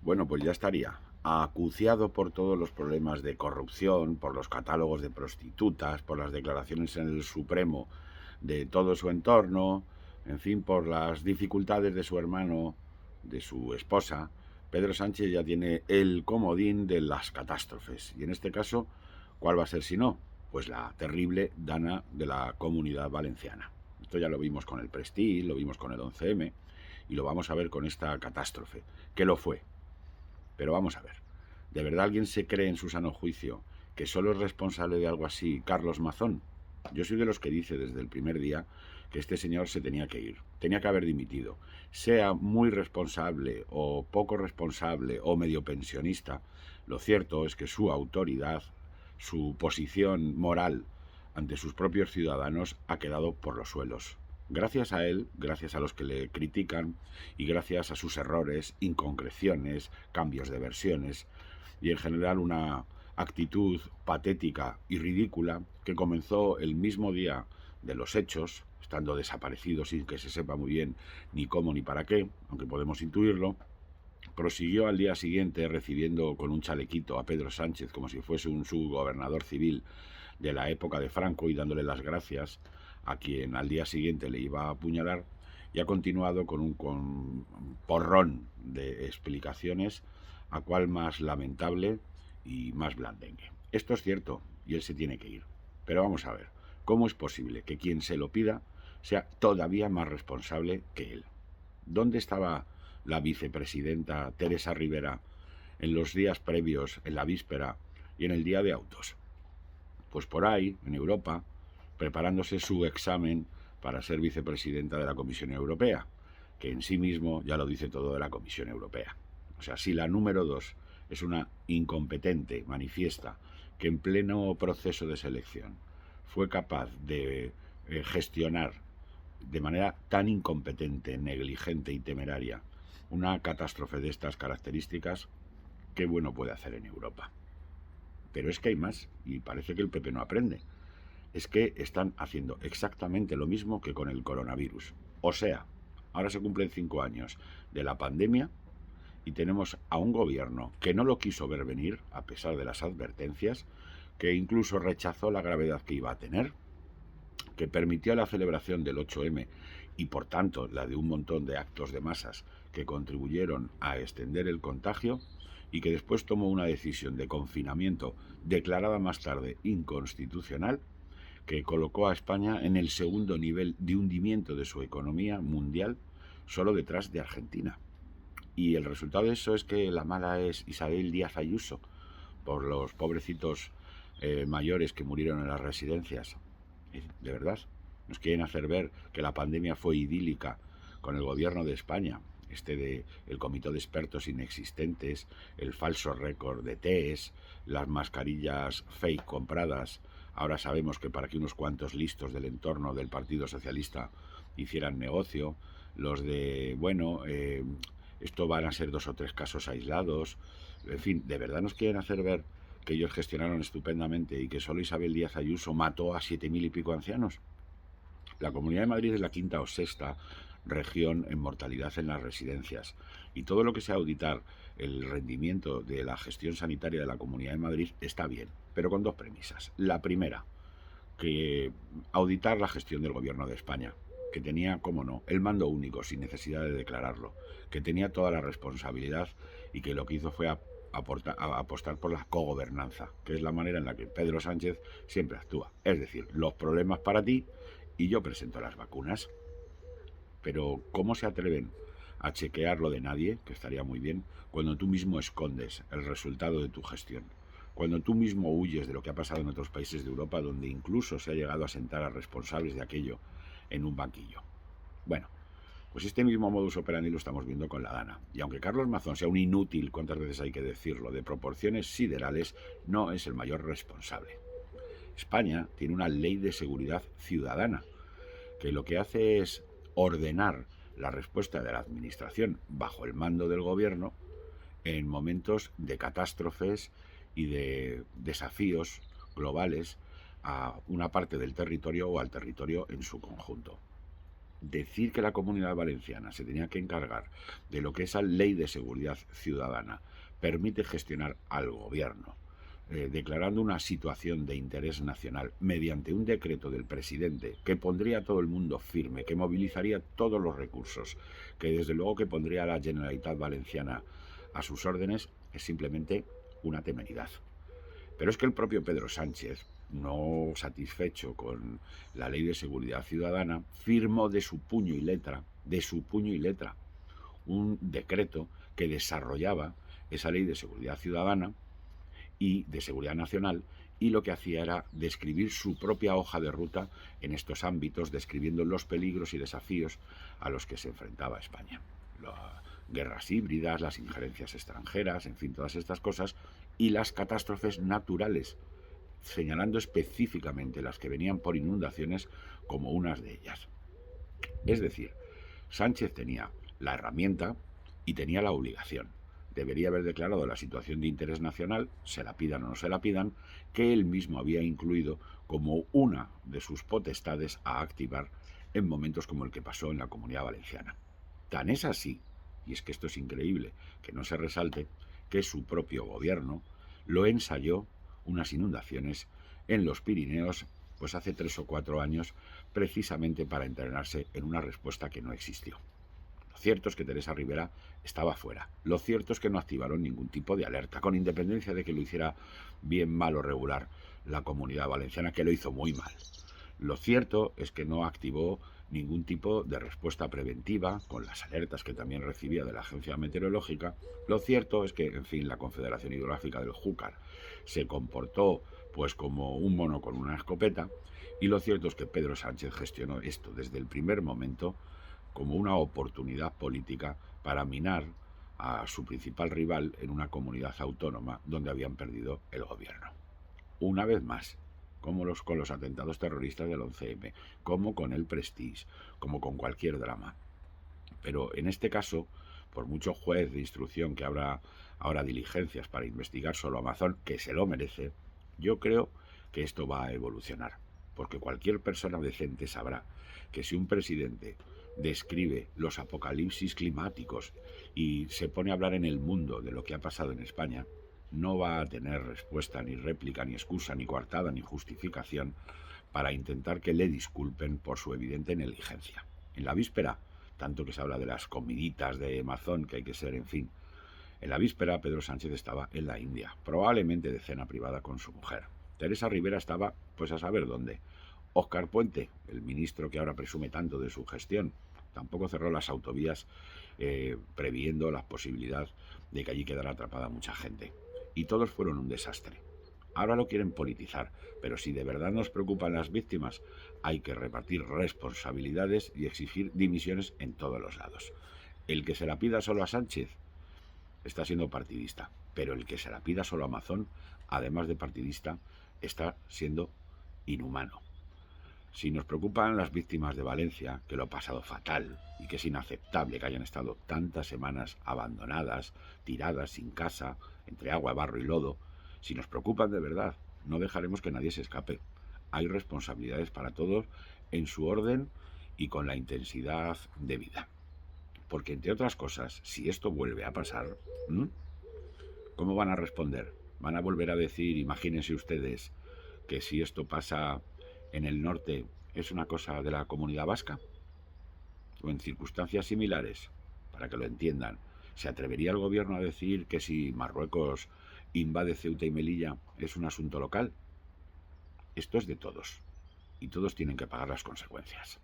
Bueno, pues ya estaría. Acuciado por todos los problemas de corrupción, por los catálogos de prostitutas, por las declaraciones en el Supremo de todo su entorno, en fin, por las dificultades de su hermano, de su esposa, Pedro Sánchez ya tiene el comodín de las catástrofes. Y en este caso, ¿cuál va a ser si no? Pues la terrible dana de la Comunidad Valenciana. Esto ya lo vimos con el Prestige, lo vimos con el 11M y lo vamos a ver con esta catástrofe, que lo fue. Pero vamos a ver, ¿de verdad alguien se cree en su sano juicio que solo es responsable de algo así Carlos Mazón? Yo soy de los que dice desde el primer día que este señor se tenía que ir, tenía que haber dimitido. Sea muy responsable o poco responsable o medio pensionista, lo cierto es que su autoridad, su posición moral ante sus propios ciudadanos ha quedado por los suelos. Gracias a él, gracias a los que le critican y gracias a sus errores, inconcreciones, cambios de versiones y en general una actitud patética y ridícula que comenzó el mismo día de los hechos, estando desaparecido sin que se sepa muy bien ni cómo ni para qué, aunque podemos intuirlo, prosiguió al día siguiente recibiendo con un chalequito a Pedro Sánchez como si fuese un subgobernador civil de la época de Franco y dándole las gracias a quien al día siguiente le iba a apuñalar, y ha continuado con un porrón de explicaciones, a cual más lamentable y más blandengue. Esto es cierto y él se tiene que ir. Pero vamos a ver, ¿cómo es posible que quien se lo pida sea todavía más responsable que él? ¿Dónde estaba la vicepresidenta Teresa Rivera en los días previos, en la víspera y en el día de autos? Pues por ahí, en Europa, preparándose su examen para ser vicepresidenta de la Comisión Europea, que en sí mismo ya lo dice todo de la Comisión Europea. O sea, si la número 2 es una incompetente manifiesta que en pleno proceso de selección fue capaz de gestionar de manera tan incompetente, negligente y temeraria una catástrofe de estas características, ¿qué bueno puede hacer en Europa? Pero es que hay más, y parece que el PP no aprende. Es que están haciendo exactamente lo mismo que con el coronavirus. O sea, ahora se cumplen 5 años de la pandemia y tenemos a un gobierno que no lo quiso ver venir, a pesar de las advertencias, que incluso rechazó la gravedad que iba a tener, que permitió la celebración del 8M y por tanto la de un montón de actos de masas que contribuyeron a extender el contagio, y que después tomó una decisión de confinamiento declarada más tarde inconstitucional, que colocó a España en el segundo nivel de hundimiento de su economía mundial, solo detrás de Argentina. Y el resultado de eso es que la mala es Isabel Díaz Ayuso, por los pobrecitos mayores que murieron en las residencias. De verdad, nos quieren hacer ver que la pandemia fue idílica con el gobierno de España, de el comité de expertos inexistentes, el falso récord de test, las mascarillas fake compradas. Ahora sabemos que para que unos cuantos listos del entorno del Partido Socialista hicieran negocio, los de, bueno, esto van a ser 2 o 3 casos aislados. En fin, ¿de verdad nos quieren hacer ver que ellos gestionaron estupendamente y que solo Isabel Díaz Ayuso mató a 7.000 y pico ancianos? La Comunidad de Madrid es la quinta o sexta región en mortalidad en las residencias, y todo lo que sea auditar el rendimiento de la gestión sanitaria de la Comunidad de Madrid está bien, pero con 2 premisas. La primera, que auditar la gestión del gobierno de España, que tenía, como no, el mando único sin necesidad de declararlo, que tenía toda la responsabilidad y que lo que hizo fue apostar por la cogobernanza, que es la manera en la que Pedro Sánchez siempre actúa. Es decir, los problemas para ti y yo presento las vacunas. Pero ¿cómo se atreven a chequear lo de nadie, que estaría muy bien, cuando tú mismo escondes el resultado de tu gestión? Cuando tú mismo huyes de lo que ha pasado en otros países de Europa, donde incluso se ha llegado a sentar a responsables de aquello en un banquillo. Bueno, pues este mismo modus operandi lo estamos viendo con la Dana. Y aunque Carlos Mazón sea un inútil, cuántas veces hay que decirlo, de proporciones siderales, no es el mayor responsable. España tiene una ley de seguridad ciudadana, que lo que hace es ordenar la respuesta de la administración bajo el mando del gobierno en momentos de catástrofes y de desafíos globales a una parte del territorio o al territorio en su conjunto. decir que la Comunidad Valenciana se tenía que encargar de lo que esa ley de seguridad ciudadana permite gestionar al gobierno, declarando una situación de interés nacional mediante un decreto del presidente que pondría a todo el mundo firme, que movilizaría todos los recursos, que desde luego que pondría a la Generalitat Valenciana a sus órdenes, es simplemente una temeridad. Pero es que el propio Pedro Sánchez, no satisfecho con la ley de seguridad ciudadana, firmó de su puño y letra, un decreto que desarrollaba esa ley de seguridad ciudadana y de seguridad nacional, y lo que hacía era describir su propia hoja de ruta en estos ámbitos, describiendo los peligros y desafíos a los que se enfrentaba España. Las guerras híbridas, las injerencias extranjeras, en fin, todas estas cosas, y las catástrofes naturales, señalando específicamente las que venían por inundaciones como unas de ellas. Es decir, Sánchez tenía la herramienta y tenía la obligación. Debería haber declarado la situación de interés nacional, se la pidan o no se la pidan, que él mismo había incluido como una de sus potestades a activar en momentos como el que pasó en la Comunidad Valenciana. Tan es así, y es que esto es increíble que no se resalte, que su propio gobierno lo ensayó unas inundaciones en los Pirineos pues hace 3 o 4 años, precisamente para entrenarse en una respuesta que no existió. Lo cierto es que Teresa Rivera estaba fuera. Lo cierto es que no activaron ningún tipo de alerta, con independencia de que lo hiciera bien, mal o regular la Comunidad Valenciana, que lo hizo muy mal. Lo cierto es que no activó ningún tipo de respuesta preventiva, con las alertas que también recibía de la Agencia Meteorológica. Lo cierto es que, en fin, la Confederación Hidrográfica del Júcar se comportó pues como un mono con una escopeta, y lo cierto es que Pedro Sánchez gestionó esto desde el primer momento como una oportunidad política para minar a su principal rival en una comunidad autónoma donde habían perdido el gobierno. Una vez más, como con los atentados terroristas del 11M, como con el Prestige, como con cualquier drama. Pero en este caso, por mucho juez de instrucción que habrá ahora diligencias para investigar solo Amazon, que se lo merece, yo creo que esto va a evolucionar, porque cualquier persona decente sabrá que si un presidente describe los apocalipsis climáticos y se pone a hablar en el mundo de lo que ha pasado en España, no va a tener respuesta, ni réplica, ni excusa, ni coartada, ni justificación para intentar que le disculpen por su evidente negligencia. En la víspera, tanto que se habla de las comiditas de Amazon que hay que ser, en fin, en la víspera Pedro Sánchez estaba en la India, probablemente de cena privada con su mujer. Teresa Rivera estaba, pues a saber dónde. Óscar Puente, el ministro que ahora presume tanto de su gestión, tampoco cerró las autovías previendo la posibilidad de que allí quedara atrapada mucha gente. Y todos fueron un desastre. Ahora lo quieren politizar, pero si de verdad nos preocupan las víctimas, hay que repartir responsabilidades y exigir dimisiones en todos los lados. El que se la pida solo a Sánchez está siendo partidista, pero el que se la pida solo a Amazon, además de partidista, está siendo inhumano. Si nos preocupan las víctimas de Valencia, que lo ha pasado fatal y que es inaceptable que hayan estado tantas semanas abandonadas, tiradas sin casa, entre agua, barro y lodo, si nos preocupan de verdad, no dejaremos que nadie se escape. Hay responsabilidades para todos en su orden y con la intensidad debida. Porque, entre otras cosas, si esto vuelve a pasar, ¿cómo van a responder? ¿Van a volver a decir, imagínense ustedes, que si esto pasa en el norte es una cosa de la comunidad vasca? ¿O en circunstancias similares? Para que lo entiendan, ¿se atrevería el gobierno a decir que si Marruecos invade Ceuta y Melilla es un asunto local? Esto es de todos, y todos tienen que pagar las consecuencias.